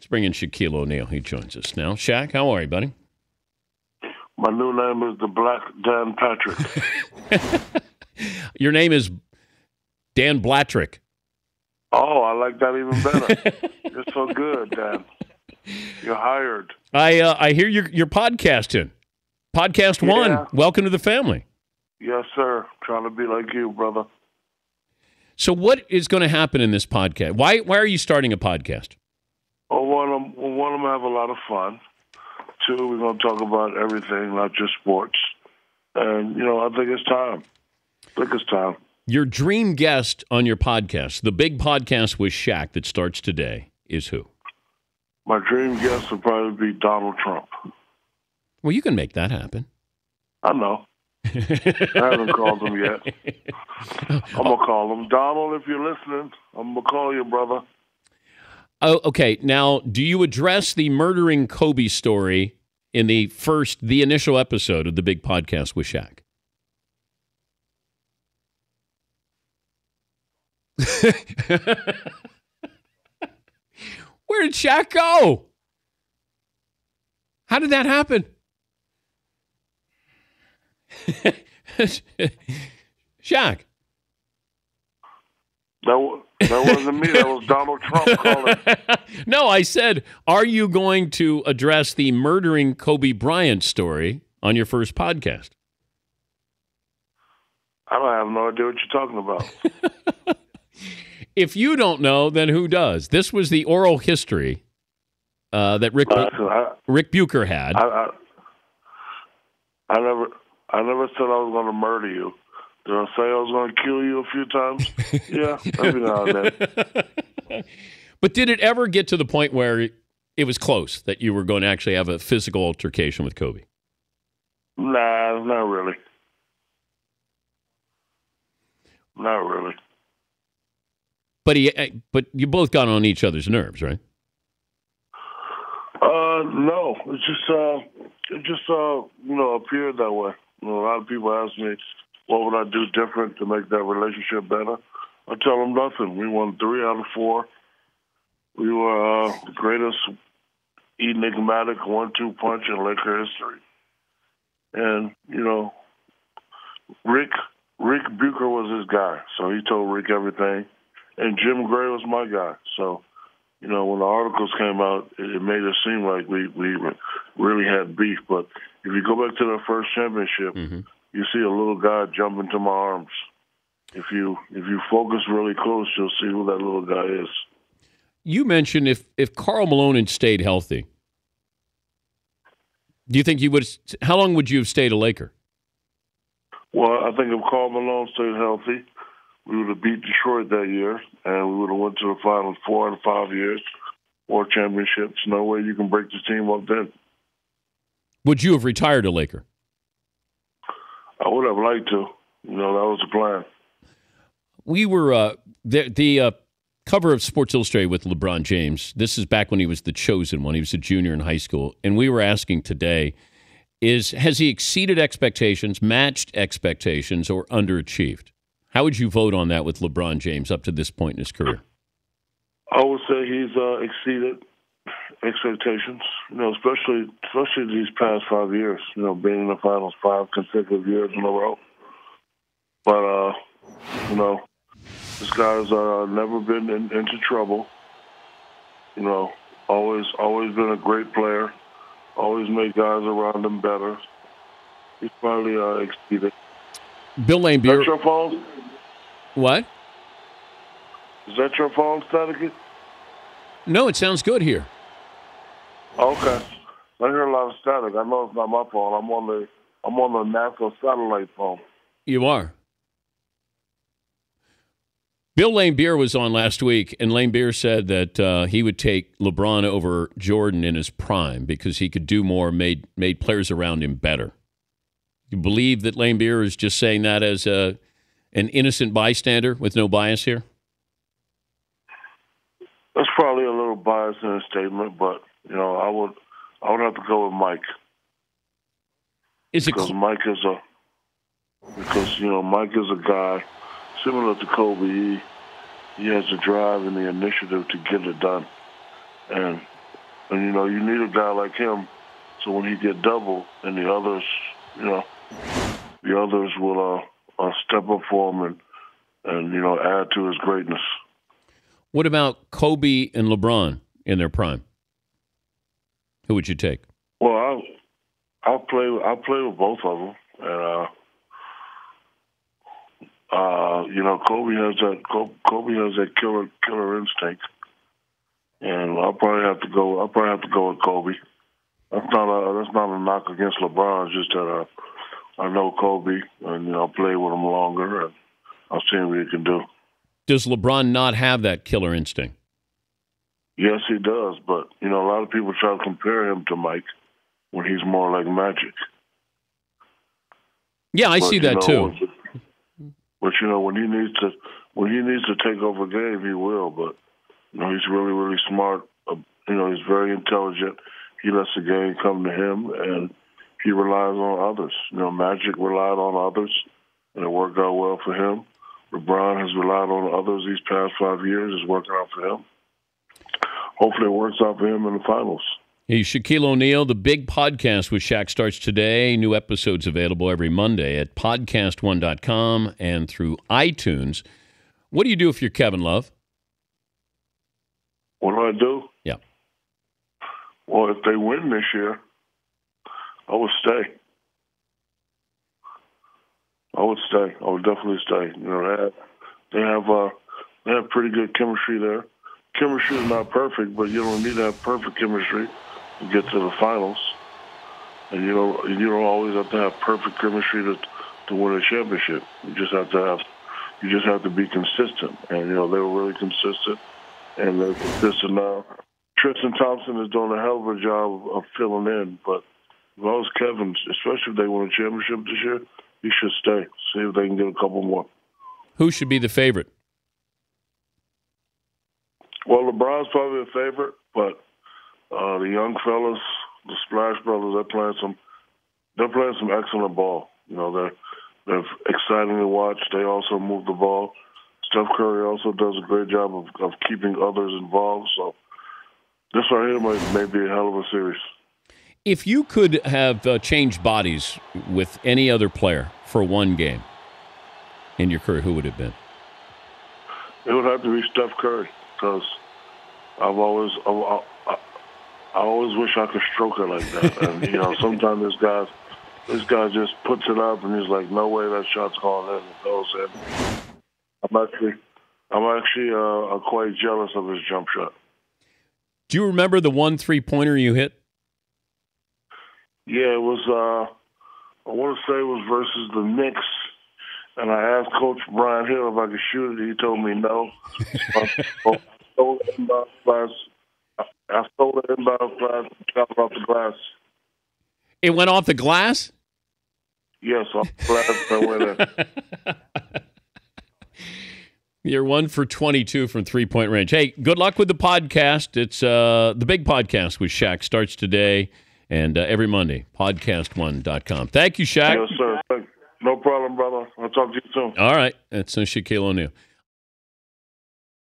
Let's bring in Shaquille O'Neal. He joins us now. Shaq, how are you, buddy? My new name is the Black Dan Patrick. Your name is Dan Blatrick. Oh, I like that even better. You're so good, Dan. You're hired. I hear you're podcasting. Podcast one. Welcome to the family. Yes, sir. Trying to be like you, brother. So what is going to happen in this podcast? Why are you starting a podcast? Well, one of them have a lot of fun. Two, we're going to talk about everything, not just sports. And, I think it's time. Your dream guest on your podcast, the big podcast with Shaq that starts today, is who? My dream guest would probably be Donald Trump. Well, you can make that happen. I know. I haven't called him yet. I'm going to call him. Donald, if you're listening, I'm going to call you, brother. Oh, okay. Now, do you address the murdering Kobe story in the initial episode of the big podcast with Shaq? Where did Shaq go? How did that happen? Shaq. That wasn't me. That was Donald Trump calling. No, I said, are you going to address the murdering Kobe Bryant story on your first podcast? I don't have no idea what you're talking about. If you don't know, then who does? This was the oral history that Rick Bucher had. I never said I was going to murder you. Did I say I was going to kill you a few times? Yeah, every now and then. But did it ever get to the point where it was close, that you were going to actually have a physical altercation with Kobe? Nah, not really. Not really. But you both got on each other's nerves, right? No. It just appeared that way. A lot of people ask me, what would I do different to make that relationship better? I tell them nothing. We won 3 out of 4. We were the greatest enigmatic 1-2 punch in Laker history. And, Rick Bucher was his guy, so he told Rick everything. And Jim Gray was my guy. So, when the articles came out, it made it seem like we really had beef. But if you go back to the first championship, you see a little guy jump into my arms. If you focus really close, you'll see who that little guy is. You mentioned if Karl Malone had stayed healthy, do you think you would? How long would you have stayed a Laker? Well, I think if Karl Malone stayed healthy, we would have beat Detroit that year, and we would have went to the finals 4 out of 5 years, 4 championships. No way you can break the team up then. Would you have retired a Laker? I would have liked to. That was the plan. We were the cover of Sports Illustrated with LeBron James. This is back when he was the chosen one. He was a junior in high school, and we were asking today: has he exceeded expectations, matched expectations, or underachieved? How would you vote on that with LeBron James up to this point in his career? I would say he's exceeded expectations, especially these past 5 years, being in the finals 5 consecutive years in a row. But, this guy's never been into trouble, always been a great player, always made guys around him better. He's probably exceeded. Bill Laimbeer. Is that your phone? What? Is that your phone, Static? No, it sounds good here. Okay. I hear a lot of static. I know it's not my phone. I'm on the NASA satellite phone. You are. Bill Laimbeer was on last week, and Laimbeer said that he would take LeBron over Jordan in his prime because he could do more, made players around him better. You believe that Laimbeer is just saying that as an innocent bystander with no bias here? That's probably a little bias in his statement, but I would have to go with Mike. Because Mike is a guy similar to Kobe. He has the drive and the initiative to get it done, and And, you need a guy like him so when he get double and the others, the others will step up for him and add to his greatness. What about Kobe and LeBron in their prime? Who would you take? Well, I'll play with both of them, and Kobe has that killer instinct, and I'll probably have to go with Kobe. That's not a knock against LeBron. It's just that I know Kobe, and I'll play with him longer, and I'll see what he can do. Does LeBron not have that killer instinct? Yes, he does, but a lot of people try to compare him to Mike when he's more like Magic. Yeah, I see that too. But when he needs to take over a game, he will. But he's really, really smart. He's very intelligent. He lets the game come to him, and he relies on others. Magic relied on others, and it worked out well for him. LeBron has relied on others these past 5 years. It's working out for him. Hopefully it works out for him in the finals. Hey, Shaquille O'Neal, the big podcast with Shaq starts today. New episodes available every Monday at podcast1.com and through iTunes. What do you do if you're Kevin Love? What do I do? Yeah. Well, if they win this year, I would stay. I would definitely stay. They have pretty good chemistry there. Chemistry is not perfect, but you don't need to have perfect chemistry to get to the finals. And you don't always have to have perfect chemistry to win a championship. You just have to be consistent. And they were really consistent, and they're consistent now. Tristan Thompson is doing a hell of a job of filling in, but if I was Kevin, especially if they win a championship this year, he should stay. See if they can get a couple more. Who should be the favorite? Well, LeBron's probably a favorite, but the young fellas, the Splash Brothers, they're playing some excellent ball. They're exciting to watch. They also move the ball. Steph Curry also does a great job of keeping others involved. So this right here may be a hell of a series. If you could have changed bodies with any other player for one game in your career, who would it have been? It would have to be Steph Curry, because I always wish I could stroke it like that. And sometimes this guy just puts it up, and he's like, "No way, that shot's going in." It goes in. I'm actually quite jealous of his jump shot. Do you remember the 1 3-pointer you hit? Yeah, it was. I want to say it was versus the Knicks. And I asked Coach Brian Hill if I could shoot it. He told me no. I stole the inbound glass. And shot it off the glass. It went off the glass? Yes, off the glass. I went in. You're 1 for 22 from three-point range. Hey, good luck with the podcast. It's the big podcast with Shaq starts today and every Monday. Podcast1.com. Thank you, Shaq. Yes, sir. No problem, brother. I'll talk to you soon. All right. That's Shaquille O'Neal.